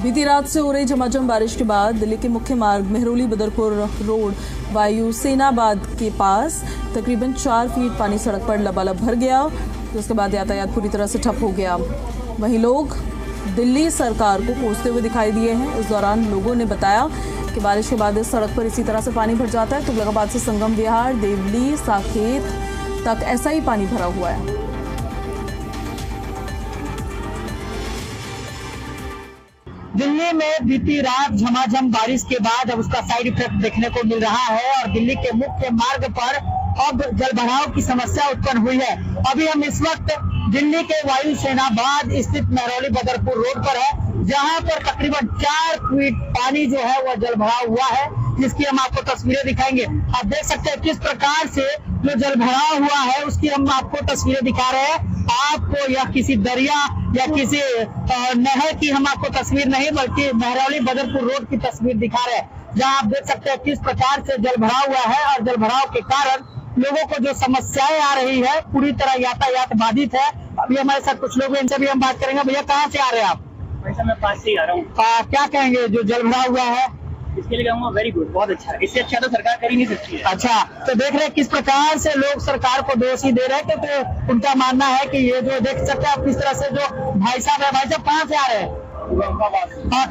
बीती रात से हो रही झमाझम बारिश के बाद दिल्ली के मुख्य मार्ग मेहरौली बदरपुर रोड वायुसेनाबाद के पास तकरीबन 4 फीट पानी सड़क पर लबालब भर गया, जिसके बाद यातायात पूरी तरह से ठप हो गया। वहीं लोग दिल्ली सरकार को कोसते हुए दिखाई दिए हैं। इस दौरान लोगों ने बताया कि बारिश के बाद इस सड़क पर इसी तरह से पानी भर जाता है। तुगलकाबाद से संगम विहार, देवली, साकेत तक ऐसा ही पानी भरा हुआ है। दिल्ली में बीती रात झमाझम बारिश के बाद अब उसका साइड इफेक्ट देखने को मिल रहा है और दिल्ली के मुख्य मार्ग पर अब जलभराव की समस्या उत्पन्न हुई है। अभी हम इस वक्त दिल्ली के वायुसेनाबाद स्थित मेहरौली बदरपुर रोड पर है, जहां पर तकरीबन 4 फीट पानी जो है वह जलभराव हुआ है, जिसकी हम आपको तस्वीरें दिखाएंगे। आप देख सकते हैं किस प्रकार से जो जलभराव हुआ है उसकी हम आपको तस्वीरें दिखा रहे हैं। आपको यह किसी दरिया या किसी नहर की हम आपको तस्वीर नहीं बल्कि मेहरौली बदरपुर रोड की तस्वीर दिखा रहे हैं, जहां आप देख सकते हैं किस प्रकार से जलभराव हुआ है और जलभराव के कारण लोगों को जो समस्याएं आ रही है, पूरी तरह यातायात बाधित है। अभी हमारे साथ कुछ लोग हैं, इनसे भी हम बात करेंगे। भैया कहाँ से आ रहे हैं आप? भाई मैं पास से ही आ रहा हूँ। क्या कहेंगे जो जलभराव हुआ है इसके लिए? कहूँगा वेरी गुड, बहुत अच्छा। इससे अच्छा तो सरकार कर ही नहीं सकती है। अच्छा, तो देख रहे हैं किस प्रकार से लोग सरकार को दोषी दे रहे हैं, क्योंकि उनका मानना है कि ये जो देख सकते हैं आप किस तरह से जो भाई साहब है। भाई साहब कहाँ से आ रहे हैं?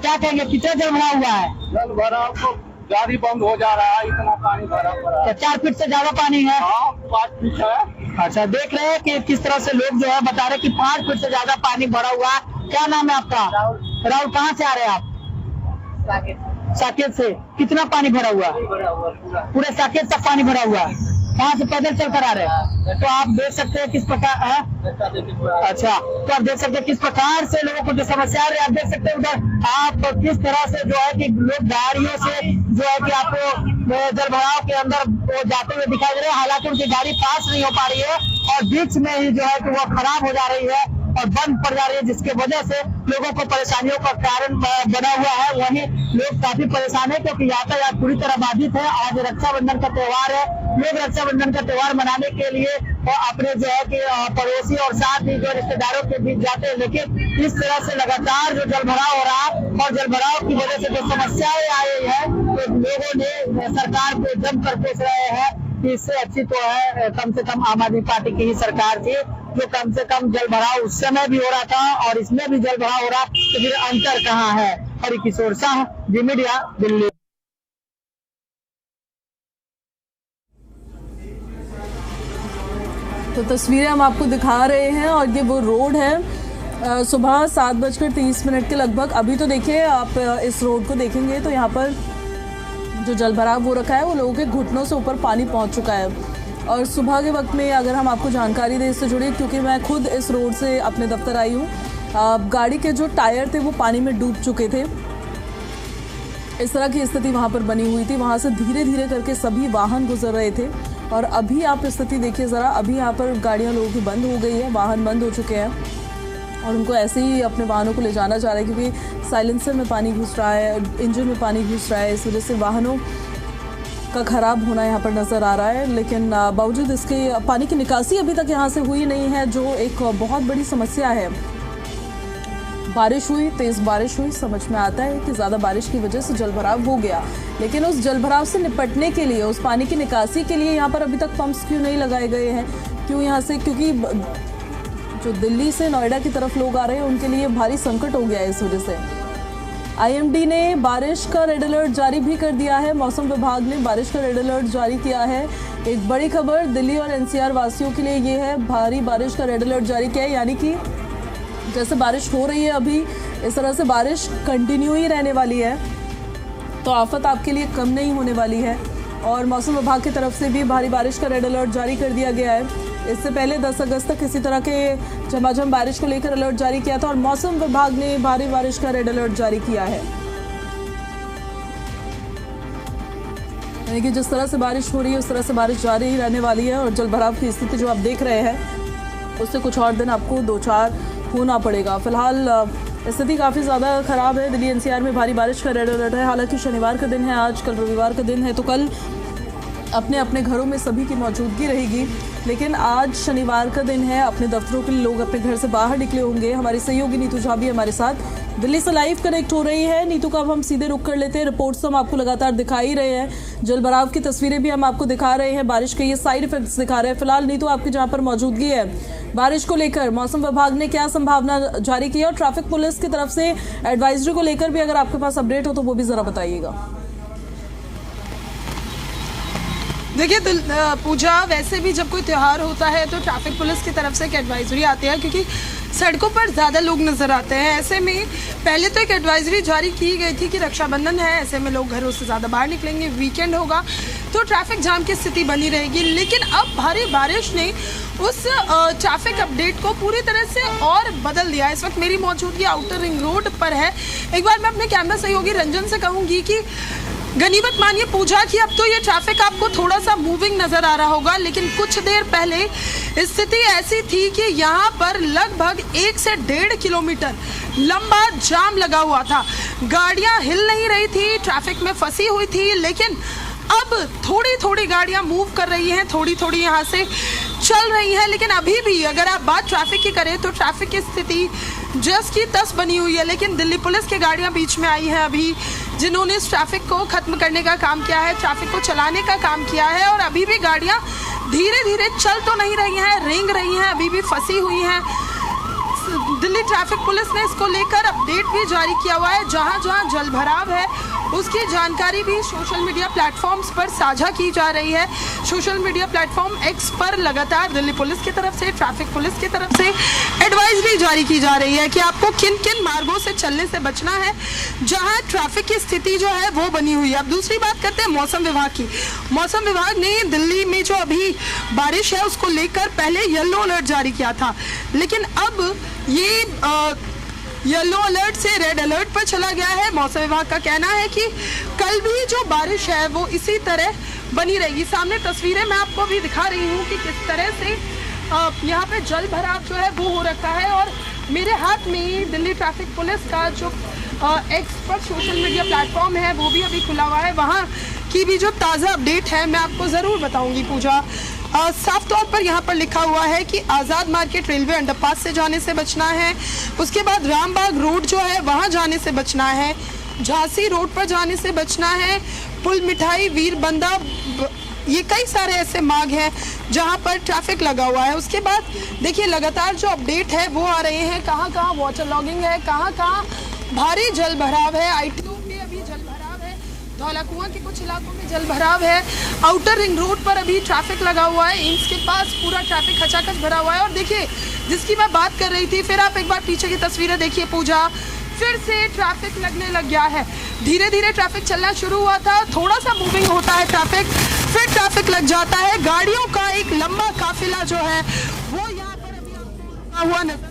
क्या कहेंगे कितना जलभराव हुआ है? जलभराव को गाड़ी बंद हो जा रहा है, इतना पानी भरा पड़ा है। 4 फीट से ज्यादा पानी है? 5 फीट है। अच्छा, देख रहे हैं कि किस तरह से लोग जो है बता रहे हैं कि 5 फीट से ज्यादा पानी भरा हुआ है। क्या नाम है आपका? राहुल। कहाँ से आ रहे हैं आप? साकेत से। कितना पानी भरा हुआ? पूरे साकेत तक पानी भरा हुआ है। वहाँ से पैदल चल कर आ रहे हैं। तो आप देख सकते हैं किस प्रकार है। अच्छा, तो आप देख सकते हैं किस प्रकार से लोगों को जो समस्या आ रही है। आप देख सकते हैं उधर आप किस तरह से जो है कि लोग गाड़ियों से जो है कि आपको जलभराव के अंदर वो जाते हुए दिखाई दे रहे हैं। हालांकि उनकी गाड़ी पास नहीं हो पा रही है और बीच में ही जो है कि वो खराब हो जा रही है और बंद पड़ जा रही है, जिसके वजह से लोगों को परेशानियों का कारण बना हुआ है। वहीं लोग काफी परेशान है क्योंकि यातायात पूरी तरह बाधित है। आज रक्षाबंधन का त्योहार है। लोग रक्षाबंधन का त्योहार मनाने के लिए अपने जो है कि पड़ोसी और साथ ही जो रिश्तेदारों के बीच जाते हैं, लेकिन इस तरह से लगातार जो जलभराव हो रहा है और जलभराव की वजह से जो समस्याएं आई है, तो लोगों ने सरकार को जमकर कोस रहे हैं कि इससे अच्छी तो है कम से कम आम आदमी पार्टी की ही सरकार थी, जो कम से कम जलभराव उस समय भी हो रहा था और इसमें भी जलभराव हो रहा, तो फिर अंतर कहाँ है? हरिकिशोर शाह, जी मीडिया, दिल्ली। तो तस्वीरें हम आपको दिखा रहे हैं और ये वो रोड है। सुबह 7:30 के लगभग। अभी तो देखिए आप इस रोड को देखेंगे तो यहाँ पर जो जलभराव हो रखा है वो लोगों के घुटनों से ऊपर पानी पहुँच चुका है। और सुबह के वक्त में अगर हम आपको जानकारी दें इससे जुड़ी, क्योंकि मैं खुद इस रोड से अपने दफ्तर आई हूँ, गाड़ी के जो टायर थे वो पानी में डूब चुके थे। इस तरह की स्थिति वहाँ पर बनी हुई थी। वहाँ से धीरे धीरे करके सभी वाहन गुजर रहे थे और अभी आप स्थिति देखिए ज़रा। अभी यहाँ पर गाड़ियाँ लोगों की बंद हो गई है, वाहन बंद हो चुके हैं और उनको ऐसे ही अपने वाहनों को ले जाना चाह रहे हैं, क्योंकि साइलेंसर में पानी घुस रहा है, इंजन में पानी घुस रहा है। इस वजह से वाहनों का खराब होना यहाँ पर नज़र आ रहा है। लेकिन बावजूद इसके पानी की निकासी अभी तक यहाँ से हुई नहीं है, जो एक बहुत बड़ी समस्या है। बारिश हुई, तेज़ बारिश हुई, समझ में आता है कि ज़्यादा बारिश की वजह से जलभराव हो गया, लेकिन उस जलभराव से निपटने के लिए, उस पानी की निकासी के लिए यहाँ पर अभी तक पंप्स क्यों नहीं लगाए गए हैं? क्यों यहाँ से? क्योंकि जो दिल्ली से नोएडा की तरफ लोग आ रहे हैं उनके लिए भारी संकट हो गया है। इस वजह से IMD ने बारिश का रेड अलर्ट जारी भी कर दिया है। मौसम विभाग ने बारिश का रेड अलर्ट जारी किया है। एक बड़ी खबर दिल्ली और NCR वासियों के लिए ये है, भारी बारिश का रेड अलर्ट जारी किया है। यानी कि जैसे बारिश हो रही है अभी, इस तरह से बारिश कंटिन्यू ही रहने वाली है, तो आफत आपके लिए कम नहीं होने वाली है। और मौसम विभाग की तरफ से भी भारी बारिश का रेड अलर्ट जारी कर दिया गया है। इससे पहले 10 अगस्त तक इसी तरह के झमाझम बारिश को लेकर अलर्ट जारी किया था और मौसम विभाग ने भारी बारिश का रेड अलर्ट जारी किया है। यानी कि जिस तरह से बारिश हो रही है उस तरह से बारिश जारी ही रहने वाली है और जलभराव की स्थिति जो आप देख रहे हैं उससे कुछ और दिन आपको 2-4 होना पड़ेगा। फिलहाल स्थिति काफ़ी ज़्यादा ख़राब है। दिल्ली NCR में भारी बारिश का रेड अलर्ट है। हालांकि शनिवार का दिन है आज, कल रविवार का दिन है, तो कल अपने अपने घरों में सभी की मौजूदगी रहेगी। लेकिन आज शनिवार का दिन है, अपने दफ्तरों के लिए लोग अपने घर से बाहर निकले होंगे। हमारी सहयोगी नीतू झा भी हमारे साथ दिल्ली से लाइव कनेक्ट हो रही है। नीतू का अब हम सीधे रुक कर लेते हैं। रिपोर्ट्स तो हम आपको लगातार दिखा ही रहे हैं, जलभराव की तस्वीरें भी हम आपको दिखा रहे हैं, बारिश के ये साइड इफेक्ट्स दिखा रहे हैं। फिलहाल नीतू आपकी जहां पर मौजूदगी है, बारिश को लेकर मौसम विभाग ने क्या संभावना जारी की है और ट्रैफिक पुलिस की तरफ से एडवाइजरी को लेकर भी अगर आपके पास अपडेट हो तो वो भी जरा बताइएगा। देखिए पूजा, वैसे भी जब कोई त्यौहार होता है तो ट्रैफिक पुलिस की तरफ से एक एडवाइजरी आती है, क्योंकि सड़कों पर ज़्यादा लोग नज़र आते हैं। ऐसे में पहले तो एक एडवाइजरी जारी की गई थी कि रक्षाबंधन है, ऐसे में लोग घरों से ज़्यादा बाहर निकलेंगे, वीकेंड होगा तो ट्रैफिक जाम की स्थिति बनी रहेगी। लेकिन अब भारी बारिश ने उस ट्रैफिक अपडेट को पूरी तरह से और बदल दिया। इस वक्त मेरी मौजूदगी आउटर रिंग रोड पर है। एक बार मैं अपने कैमरा सहयोगी रंजन से कहूँगी कि गनीमत मानिए पूजा की, अब तो ये ट्रैफिक आपको थोड़ा सा मूविंग नजर आ रहा होगा, लेकिन कुछ देर पहले स्थिति ऐसी थी कि यहाँ पर लगभग 1 से 1.5 किलोमीटर लंबा जाम लगा हुआ था। गाड़ियाँ हिल नहीं रही थी, ट्रैफिक में फंसी हुई थी, लेकिन अब थोड़ी थोड़ी गाड़ियाँ मूव कर रही हैं, थोड़ी थोड़ी यहाँ से चल रही है। लेकिन अभी भी अगर आप बात ट्रैफिक की करें तो ट्रैफिक की स्थिति जस की तस बनी हुई है। लेकिन दिल्ली पुलिस की गाड़ियां बीच में आई हैं अभी, जिन्होंने इस ट्रैफिक को खत्म करने का काम किया है, ट्रैफिक को चलाने का काम किया है। और अभी भी गाड़ियां धीरे धीरे चल तो नहीं रही हैं, रेंग रही हैं, अभी भी फंसी हुई हैं। दिल्ली ट्रैफिक पुलिस ने इसको लेकर अपडेट भी जारी किया हुआ है। जहां जहां जलभराव है उसकी जानकारी भी सोशल मीडिया प्लेटफॉर्म्स पर साझा की जा रही है। सोशल मीडिया प्लेटफॉर्म एक्स पर लगातार दिल्ली पुलिस की तरफ से, ट्रैफिक पुलिस की तरफ से एडवाइजरी जारी की जा रही है कि आपको किन किन मार्गों से चलने से बचना है जहां ट्रैफिक की स्थिति जो है वो बनी हुई है। अब दूसरी बात करते हैं मौसम विभाग की। मौसम विभाग ने दिल्ली में जो अभी बारिश है उसको लेकर पहले येलो अलर्ट जारी किया था, लेकिन अब ये येलो अलर्ट से रेड अलर्ट पर चला गया है। मौसम विभाग का कहना है कि कल भी जो बारिश है वो इसी तरह बनी रहेगी। सामने तस्वीरें मैं आपको भी दिखा रही हूँ कि किस तरह से यहाँ पे जल भराव जो है वो हो रखा है। और मेरे हाथ में ही दिल्ली ट्रैफिक पुलिस का जो एक्स पर सोशल मीडिया प्लेटफॉर्म है वो भी अभी खुला हुआ है। वहाँ की भी जो ताज़ा अपडेट है मैं आपको ज़रूर बताऊँगी पूजा। साफ तौर पर यहाँ पर लिखा हुआ है कि आज़ाद मार्केट रेलवे अंडरपास से जाने से बचना है, उसके बाद रामबाग रोड जो है वहाँ जाने से बचना है, झांसी रोड पर जाने से बचना है, पुल मिठाई, वीरबंदा, ये कई सारे ऐसे मार्ग हैं जहाँ पर ट्रैफिक लगा हुआ है। उसके बाद देखिए लगातार जो अपडेट है वो आ रहे हैं, कहाँ कहाँ वाटर लॉगिंग है, कहाँ कहाँ भारी जल भराव है। ITO में अभी जल भराव है, धौला कुआं के कुछ इलाकों में जल भराव है, आउटर रिंग रोड पर अभी ट्रैफिक लगा हुआ है, एम्स के पास पूरा ट्रैफिक खचाखच भरा हुआ है। और देखिए जिसकी मैं बात कर रही थी, फिर आप एक बार पीछे की तस्वीरें देखिए पूजा, फिर से ट्रैफिक लगने लग गया है। धीरे धीरे ट्रैफिक चलना शुरू हुआ था, थोड़ा सा मूविंग होता है ट्रैफिक, फिर ट्रैफिक लग जाता है। गाड़ियों का एक लंबा काफिला जो है वो यहाँ पर अभी हुआ नजर।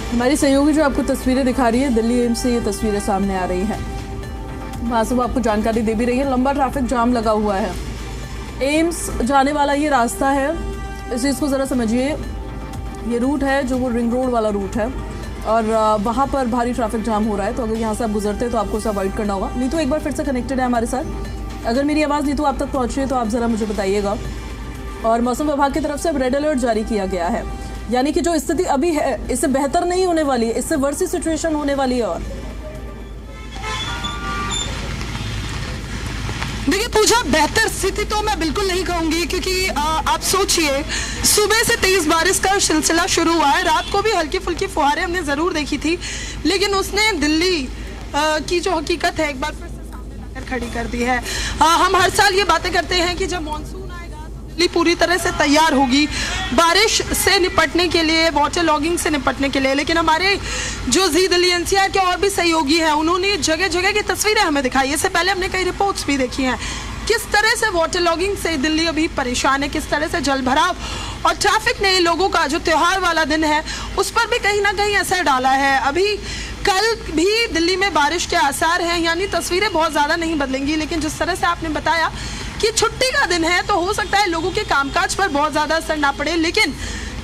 हमारी सहयोगी जो आपको तस्वीरें दिखा रही है, दिल्ली एम्स से ये तस्वीरें सामने आ रही हैं, वहाँ से वो आपको जानकारी दे भी रही है। लंबा ट्रैफिक जाम लगा हुआ है, एम्स जाने वाला ये रास्ता है, इस चीज़ को ज़रा समझिए। ये रूट है जो वो रिंग रोड वाला रूट है और वहाँ पर भारी ट्रैफिक जाम हो रहा है। तो अगर यहाँ से आप गुजरते हैं तो आपको उसे अवॉइड करना होगा। नीतू एक बार फिर से कनेक्टेड है हमारे साथ, अगर मेरी आवाज़ नीतू आप तक पहुँची है तो आप ज़रा मुझे बताइएगा। और मौसम विभाग की तरफ से अब रेड अलर्ट जारी किया गया है, यानी कि जो स्थिति अभी है इससे बेहतर नहीं होने वाली है, इससे वर्स सिचुएशन होने वाली है। और देखिए पूजा, बेहतर स्थिति तो मैं बिल्कुल नहीं कहूंगी, क्योंकि आप सोचिए सुबह से तेज बारिश का सिलसिला शुरू हुआ है। रात को भी हल्की फुल्की फुहारें हमने ज़रूर देखी थी, लेकिन उसने दिल्ली की जो हकीकत है एक बार फिर से सामने लाकर खड़ी कर दी है। हम हर साल ये बातें करते हैं कि जब मानसून दिल्ली पूरी तरह से तैयार होगी बारिश से निपटने के लिए, वाटर लॉगिंग से निपटने के लिए, लेकिन हमारे जो जी दिल्ली NCR के और भी सहयोगी हैं उन्होंने जगह जगह की तस्वीरें हमें दिखाई। इससे पहले हमने कई रिपोर्ट्स भी देखी हैं किस तरह से वाटर लॉगिंग से दिल्ली अभी परेशान है, किस तरह से जल भराव और ट्रैफिक ने लोगों का जो त्यौहार वाला दिन है उस पर भी कहीं ना कहीं असर डाला है। अभी कल भी दिल्ली में बारिश के आसार हैं, यानी तस्वीरें बहुत ज़्यादा नहीं बदलेंगी, लेकिन जिस तरह से आपने बताया कि छुट्टी का दिन है तो हो सकता है लोगों के कामकाज पर बहुत ज़्यादा असर ना पड़े, लेकिन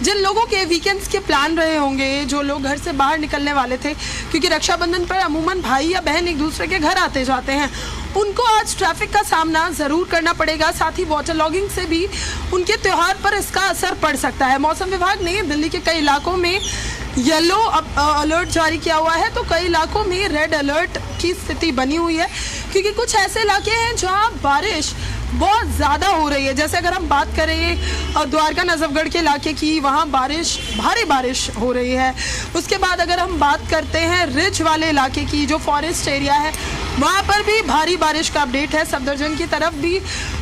जिन लोगों के वीकेंड्स के प्लान रहे होंगे, जो लोग घर से बाहर निकलने वाले थे, क्योंकि रक्षाबंधन पर अमूमन भाई या बहन एक दूसरे के घर आते जाते हैं, उनको आज ट्रैफिक का सामना ज़रूर करना पड़ेगा। साथ ही वाटर लॉगिंग से भी उनके त्यौहार पर इसका असर पड़ सकता है। मौसम विभाग ने दिल्ली के कई इलाकों में येलो अलर्ट जारी किया हुआ है, तो कई इलाकों में रेड अलर्ट की स्थिति बनी हुई है, क्योंकि कुछ ऐसे इलाके हैं जहां बारिश बहुत ज़्यादा हो रही है। जैसे अगर हम बात करें द्वारका नजफगढ़ के इलाके की, वहाँ भारी बारिश हो रही है। उसके बाद अगर हम बात करते हैं रिज वाले इलाके की, जो फॉरेस्ट एरिया है, वहाँ पर भी भारी बारिश का अपडेट है। सफदरजंग की तरफ भी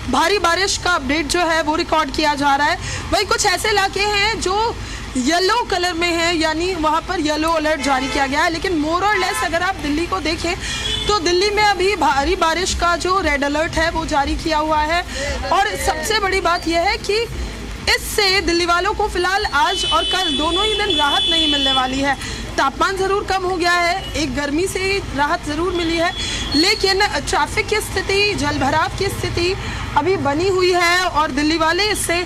भारी बारिश का अपडेट जो है वो रिकॉर्ड किया जा रहा है। वही कुछ ऐसे इलाके हैं जो येलो कलर में है, यानी वहाँ पर येलो अलर्ट जारी किया गया है। लेकिन मोर और लेस अगर आप दिल्ली को देखें तो दिल्ली में अभी भारी बारिश का जो रेड अलर्ट है वो जारी किया हुआ है। और सबसे बड़ी बात यह है कि इससे दिल्ली वालों को फिलहाल आज और कल दोनों ही दिन राहत नहीं मिलने वाली है। तापमान ज़रूर कम हो गया है, एक गर्मी से राहत ज़रूर मिली है, लेकिन ट्रैफिक की स्थिति, जलभराव की स्थिति अभी बनी हुई है और दिल्ली वाले इससे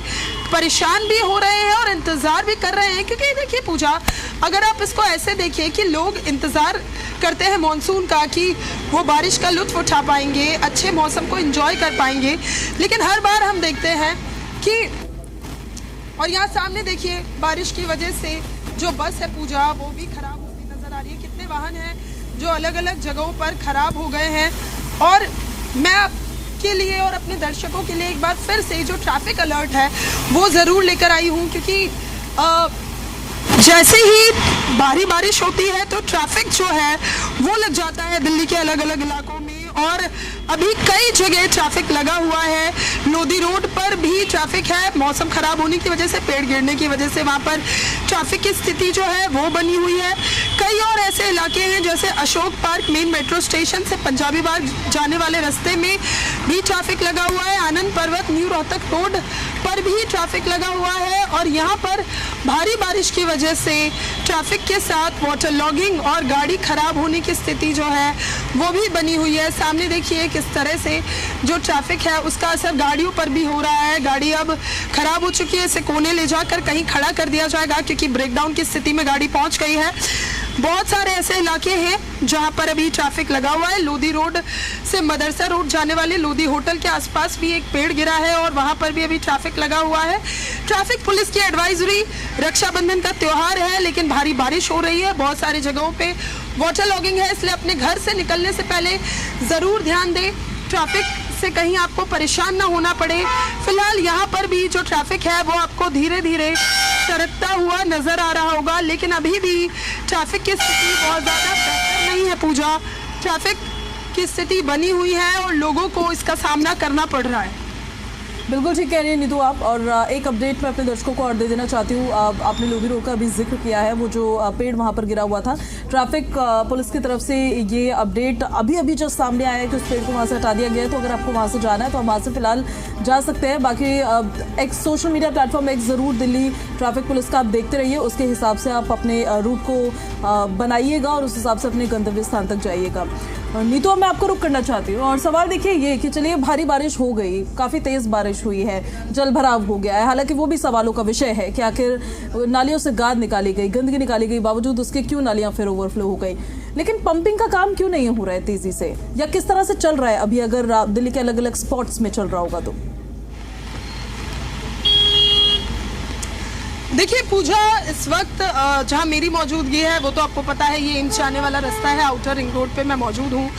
परेशान भी हो रहे हैं और इंतज़ार भी कर रहे हैं। क्योंकि देखिए पूजा, अगर आप इसको ऐसे देखिए कि लोग इंतज़ार करते हैं मॉनसून का कि वो बारिश का लुत्फ़ उठा पाएंगे, अच्छे मौसम को एंजॉय कर पाएंगे, लेकिन हर बार हम देखते हैं कि, और यहाँ सामने देखिए बारिश की वजह से जो बस है पूजा वो भी खराब होती नज़र आ रही है। कितने वाहन हैं जो अलग अलग जगहों पर खराब हो गए हैं। और मैं आपके लिए और अपने दर्शकों के लिए एक बार फिर से जो ट्रैफिक अलर्ट है वो ज़रूर लेकर आई हूँ, क्योंकि जैसे ही भारी बारिश होती है तो ट्रैफिक जो है वो लग जाता है दिल्ली के अलग अलग इलाकों में। और अभी कई जगह ट्रैफिक लगा हुआ है। लोधी रोड पर भी ट्रैफिक है, मौसम खराब होने की वजह से, पेड़ गिरने की वजह से वहाँ पर ट्रैफिक की स्थिति जो है वो बनी हुई है। कई और ऐसे इलाके हैं जैसे Ashok park main metro station से पंजाबी बाग जाने वाले रास्ते में भी ट्रैफिक लगा हुआ है। आनंद पर्वत न्यू रोहतक रोड पर भी ट्रैफिक लगा हुआ है और यहाँ पर भारी बारिश की वजह से ट्रैफिक के साथ वाटर लॉगिंग और गाड़ी खराब होने की स्थिति जो है वो भी बनी हुई है। सामने देखिए किस तरह से जो ट्रैफिक है उसका असर गाड़ियों पर भी हो रहा है। गाड़ी अब खराब हो चुकी है, इसे कोने ले जाकर कहीं खड़ा कर दिया जाएगा क्योंकि ब्रेकडाउन की स्थिति में गाड़ी पहुंच गई है। बहुत सारे ऐसे इलाके हैं जहां पर अभी ट्रैफिक लगा हुआ है। लोधी रोड से मदरसा रोड जाने वाले लोधी होटल के आसपास भी एक पेड़ गिरा है और वहां पर भी अभी ट्रैफिक लगा हुआ है। ट्रैफिक पुलिस की एडवाइजरी, रक्षाबंधन का त्यौहार है लेकिन भारी बारिश हो रही है, बहुत सारी जगहों पे वाटर लॉगिंग है, इसलिए अपने घर से निकलने से पहले ज़रूर ध्यान दें ट्रैफिक से कहीं आपको परेशान ना होना पड़े। फिलहाल यहाँ पर भी जो ट्रैफिक है वो आपको धीरे धीरे सरकता हुआ नजर आ रहा होगा, लेकिन अभी भी ट्रैफिक की स्थिति बहुत ज़्यादा बेहतर नहीं है। पूजा, ट्रैफिक की स्थिति बनी हुई है और लोगों को इसका सामना करना पड़ रहा है। बिल्कुल ठीक कह रही है नीतू आप। और एक अपडेट मैं अपने दर्शकों को और दे देना चाहती हूँ। आपने लोधी रोड का अभी जिक्र किया है, वो जो पेड़ वहाँ पर गिरा हुआ था, ट्रैफिक पुलिस की तरफ से ये अपडेट अभी अभी जो सामने आया है कि उस पेड़ को वहाँ से हटा दिया गया है। तो अगर आपको वहाँ से जाना है तो हम वहाँ से फिलहाल जा सकते हैं। बाकी एक सोशल मीडिया प्लेटफॉर्म एक ज़रूर दिल्ली ट्रैफिक पुलिस का आप देखते रहिए, उसके हिसाब से आप अपने रूट को बनाइएगा और उस हिसाब से अपने गंतव्य स्थान तक जाइएगा। नीतू, मैं आपको रुक करना चाहती हूँ और सवाल देखिए ये कि चलिए भारी बारिश हो गई, काफ़ी तेज़ बारिश हुई है, जल भराव हो गया है, हालांकि वो भी सवालों का विषय है कि आखिर नालियों से गाद निकाली गई, गंदगी निकाली गई, बावजूद उसके क्यों नालियाँ फिर ओवरफ्लो हो गई। लेकिन पंपिंग का काम क्यों नहीं हो रहा है तेज़ी से, या किस तरह से चल रहा है अभी, अगर दिल्ली के अलग अलग स्पॉट्स में चल रहा होगा तो? देखिए पूजा, इस वक्त जहां मेरी मौजूदगी है वो तो आपको पता है, ये एम्स जाने वाला रास्ता है, आउटर रिंग रोड पे मैं मौजूद हूँ।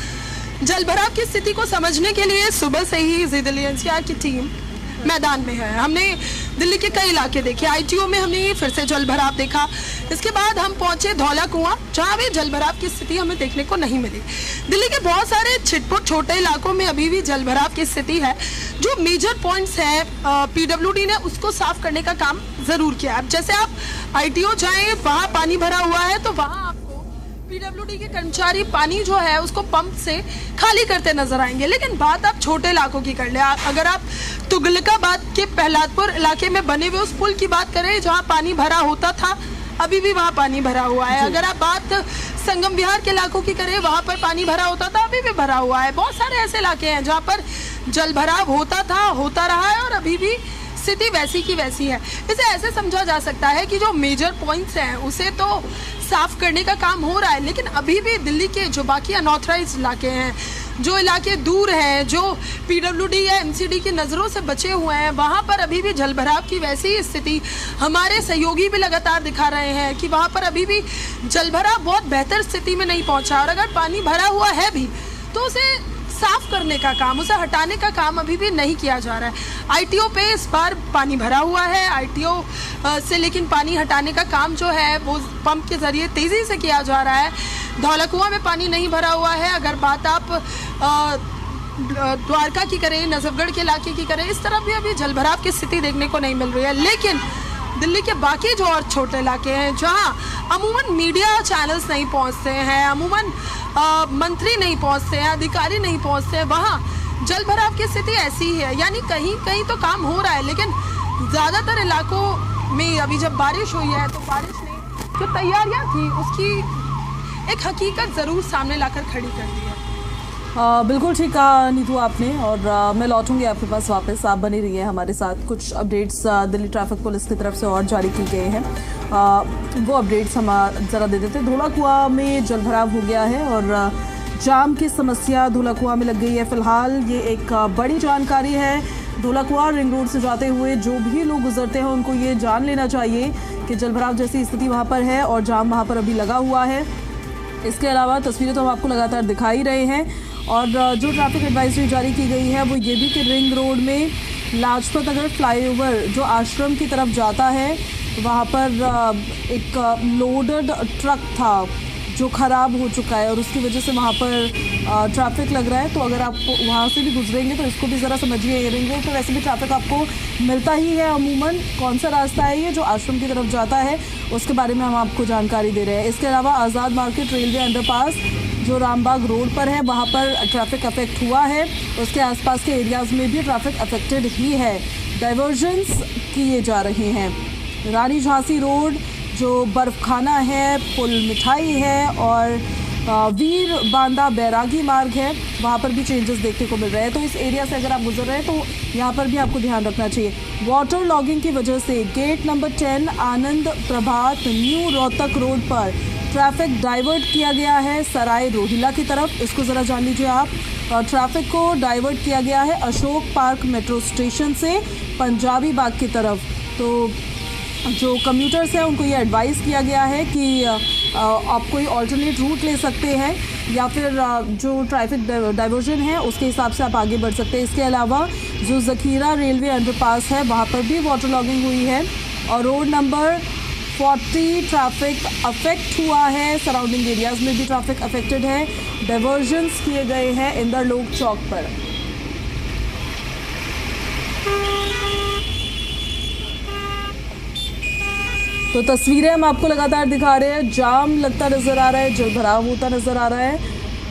जलभराव की स्थिति को समझने के लिए सुबह से ही जी दिल्ली एनसीआर की टीम मैदान में है। हमने दिल्ली के कई इलाके देखे, आईटीओ में हमने फिर से जलभराव देखा। इसके बाद हम पहुंचे धौला कुआं, जहां भी जलभराव की स्थिति हमें देखने को नहीं मिली। दिल्ली के बहुत सारे छिटपुट छोटे इलाकों में अभी भी जलभराव की स्थिति है। जो मेजर पॉइंट्स है, पीडब्ल्यूडी ने उसको साफ करने का काम जरूर किया। अब जैसे आप आईटीओ जाएं, वहां पानी भरा हुआ है तो वहां पीडब्ल्यूडी के कर्मचारी पानी जो है उसको पंप से खाली करते नजर आएंगे। लेकिन बात आप छोटे इलाकों की कर ले, अगर आप तुगलकाबाद के प्रहलादपुर इलाके में बने हुए उस पुल की बात करें जहां पानी भरा होता था, अभी भी वहां पानी भरा हुआ है। अगर आप बात संगम विहार के इलाकों की करें, वहां पर पानी भरा होता था, अभी भी भरा हुआ है। बहुत सारे ऐसे इलाके हैं जहाँ पर जल भराव होता था, होता रहा है और अभी भी स्थिति वैसी की वैसी है। इसे ऐसे समझा जा सकता है कि जो मेजर पॉइंट्स हैं उसे तो साफ करने का काम हो रहा है, लेकिन अभी भी दिल्ली के जो बाकी अनऑथराइज्ड इलाके हैं, जो इलाके दूर हैं, जो पीडब्ल्यूडी या एमसीडी की नज़रों से बचे हुए हैं, वहाँ पर अभी भी जलभराव की वैसी ही स्थिति हमारे सहयोगी भी लगातार दिखा रहे हैं कि वहाँ पर अभी भी जलभराव बहुत बेहतर स्थिति में नहीं पहुँचा। और अगर पानी भरा हुआ है भी तो उसे साफ करने का काम, उसे हटाने का काम अभी भी नहीं किया जा रहा है। आईटीओ पे इस बार पानी भरा हुआ है, आईटीओ से लेकिन पानी हटाने का काम जो है वो पंप के ज़रिए तेज़ी से किया जा रहा है। धौलाकुआं में पानी नहीं भरा हुआ है। अगर बात आप द्वारका की करें, नजफगढ़ के इलाके की करें, इस तरफ भी अभी जलभराव की स्थिति देखने को नहीं मिल रही है। लेकिन दिल्ली के बाकी जो और छोटे इलाके हैं जहां अमूमन मीडिया चैनल्स नहीं पहुंचते हैं, अमूमन मंत्री नहीं पहुंचते हैं, अधिकारी नहीं पहुंचते हैं, वहां जलभराव की स्थिति ऐसी ही है। यानी कहीं कहीं तो काम हो रहा है, लेकिन ज़्यादातर इलाकों में अभी जब बारिश हुई है तो बारिश ने जो तैयारियां थी उसकी एक हकीकत ज़रूर सामने लाकर खड़ी कर दी है। बिल्कुल ठीक कहा नीतू आपने, और मैं लौटूंगी आपके पास वापस। आप बनी रही है हमारे साथ। कुछ अपडेट्स दिल्ली ट्रैफिक पुलिस की तरफ से और जारी की गए हैं, वो अपडेट्स हम ज़रा दे देते। धौलाकुआं में जलभराव हो गया है और जाम की समस्या धौलाकुआं में लग गई है। फिलहाल ये एक बड़ी जानकारी है। धौलाकुआं रिंग रोड से जाते हुए जो भी लोग गुजरते हैं उनको ये जान लेना चाहिए कि जलभराव जैसी स्थिति वहाँ पर है और जाम वहाँ पर अभी लगा हुआ है। इसके अलावा तस्वीरें तो हम आपको लगातार दिखा ही रहे हैं, और जो ट्रैफिक एडवाइजरी जारी की गई है वो ये भी कि रिंग रोड में लाजपत नगर फ्लाईओवर जो आश्रम की तरफ जाता है वहाँ पर एक लोडेड ट्रक था जो ख़राब हो चुका है और उसकी वजह से वहाँ पर ट्रैफिक लग रहा है। तो अगर आप वहाँ से भी गुजरेंगे तो इसको भी ज़रा समझिए। रिंग रोड पर वैसे भी ट्रैफिक आपको मिलता ही है अमूमन। कौन सा रास्ता है ये जो आश्रम की तरफ जाता है उसके बारे में हम आपको जानकारी दे रहे हैं। इसके अलावा आज़ाद मार्केट रेलवे अंडरपास जो रामबाग रोड पर है वहाँ पर ट्रैफिक अफेक्ट हुआ है। उसके आसपास के एरियाज़ में भी ट्रैफिक अफेक्टेड ही है। डाइवर्जन्स किए जा रहे हैं। रानी झांसी रोड जो बर्फखाना है, पुल मिठाई है और वीर बांदा बैरागी मार्ग है, वहाँ पर भी चेंजेस देखने को मिल रहे हैं। तो इस एरिया से अगर आप गुजर रहे हैं तो यहाँ पर भी आपको ध्यान रखना चाहिए। वाटर लॉगिंग की वजह से गेट नंबर 10 आनंद प्रभात न्यू रोहतक रोड पर ट्रैफिक डाइवर्ट किया गया है सराय रोहिला की तरफ। इसको ज़रा जान लीजिए आप। ट्रैफिक को डाइवर्ट किया गया है अशोक पार्क मेट्रो स्टेशन से पंजाबी बाग की तरफ। तो जो कम्यूटर्स हैं उनको ये एडवाइस किया गया है कि आप कोई ऑल्टरनेट रूट ले सकते हैं या फिर जो ट्रैफिक डाइवर्जन है उसके हिसाब से आप आगे बढ़ सकते हैं। इसके अलावा जो ज़खीरा रेलवे अंडरपास है वहाँ पर भी वाटर लॉगिंग हुई है और रोड नंबर 40 ट्रैफिक अफेक्ट हुआ है। सराउंडिंग एरियाज़ में भी ट्रैफिक अफेक्टेड है। डाइवर्जन्स किए गए हैं इंदर लोक चौक पर। तो तस्वीरें हम आपको लगातार दिखा रहे हैं। जाम लगता नज़र आ रहा है, जलभराव होता नज़र आ रहा है।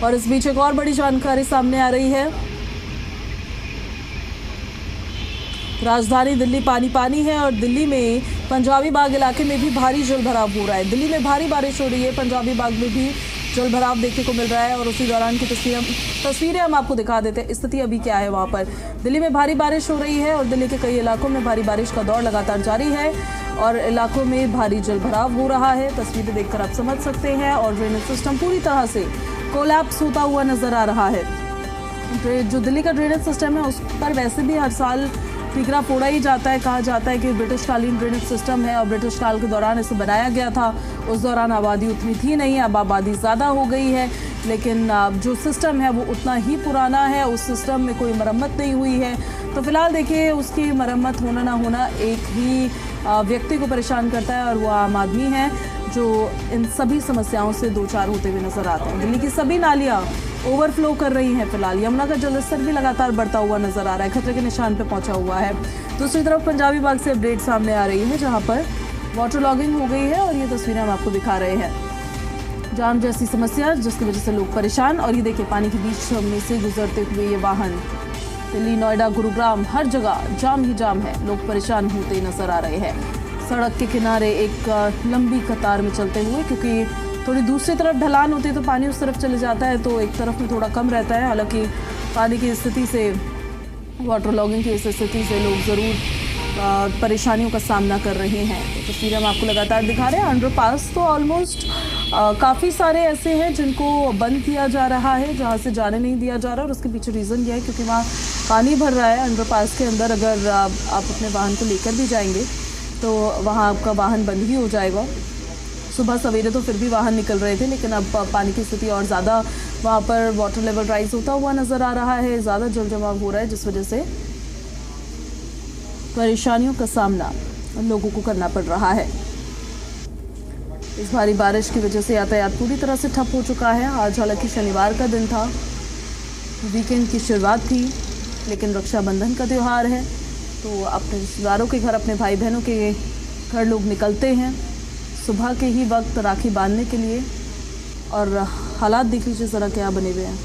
और इस बीच एक और बड़ी जानकारी सामने आ रही है। राजधानी दिल्ली पानी पानी है और दिल्ली में पंजाबी बाग इलाके में भी भारी जलभराव हो रहा है। दिल्ली में भारी बारिश हो रही है, पंजाबी बाग में भी जलभराव देखने को मिल रहा है और उसी दौरान की तस्वीरें हम आपको दिखा देते हैं। स्थिति अभी क्या है वहाँ पर। दिल्ली में भारी बारिश हो रही है और दिल्ली के कई इलाकों में भारी बारिश का दौर लगातार जारी है और इलाकों में भारी जलभराव हो रहा है। तस्वीरें देखकर आप समझ सकते हैं। और ड्रेनेज सिस्टम पूरी तरह से कोलैप्स होता हुआ नजर आ रहा है। जो दिल्ली का ड्रेनेज सिस्टम है उस पर वैसे भी हर साल ठीकरा फोड़ा ही जाता है। कहा जाता है कि ब्रिटिश कालीन ड्रेनेज सिस्टम है और ब्रिटिश काल के दौरान इसे बनाया गया था। उस दौरान आबादी उतनी थी नहीं, अब आबादी ज़्यादा हो गई है, लेकिन जो सिस्टम है वो उतना ही पुराना है। उस सिस्टम में कोई मरम्मत नहीं हुई है। तो फिलहाल देखिए उसकी मरम्मत होना ना होना एक ही व्यक्ति को परेशान करता है और वो आम आदमी है जो इन सभी समस्याओं से दो चार होते हुए नजर आते हैं। दिल्ली की सभी नालियाँ ओवरफ्लो कर रही हैं। फिलहाल यमुना का जलस्तर भी लगातार बढ़ता हुआ नजर आ रहा है, खतरे के निशान पे पहुंचा हुआ है। दूसरी तरफ पंजाबी बाग से अपडेट सामने आ रही है जहां पर वाटर लॉगिंग हो गई है और ये तस्वीरें हम आपको दिखा रहे हैं। जाम जैसी समस्या जिसकी वजह से लोग परेशान। और ये देखिए पानी के बीच में से गुजरते हुए ये वाहन। दिल्ली, नोएडा, गुरुग्राम हर जगह जाम ही जाम है। लोग परेशान होते नजर आ रहे हैं। सड़क के किनारे एक लंबी कतार में चलते हुए, क्योंकि थोड़ी दूसरी तरफ ढलान होती है तो पानी उस तरफ चले जाता है तो एक तरफ में थोड़ा कम रहता है। हालांकि पानी की स्थिति से, वाटर लॉगिंग की स्थिति से लोग ज़रूर परेशानियों का सामना कर रहे हैं। तो तस्वीरें हम आपको लगातार दिखा रहे हैं। अंडरपास तो ऑलमोस्ट काफ़ी सारे ऐसे हैं जिनको बंद किया जा रहा है, जहां से जाने नहीं दिया जा रहा, और उसके पीछे रीज़न यह है क्योंकि वहाँ पानी भर रहा है अंडरपास के अंदर। अगर आप अपने वाहन को लेकर भी जाएंगे तो वहाँ आपका वाहन बंद ही हो जाएगा। सुबह सवेरे तो फिर भी वाहन निकल रहे थे, लेकिन अब पानी की स्थिति और ज़्यादा वहाँ पर वाटर लेवल राइज होता हुआ नज़र आ रहा है, ज़्यादा जल जमाव हो रहा है, जिस वजह से परेशानियों का सामना लोगों को करना पड़ रहा है। इस भारी बारिश की वजह से यातायात पूरी तरह से ठप हो चुका है। आज हालांकि शनिवार का दिन था, वीकेंड की शुरुआत थी, लेकिन रक्षाबंधन का त्यौहार है तो अपने रिश्तेदारों के घर, अपने भाई बहनों के घर लोग निकलते हैं सुबह के ही वक्त राखी बांधने के लिए। और हालात देख लीजिए ज़रा क्या बने हुए हैं।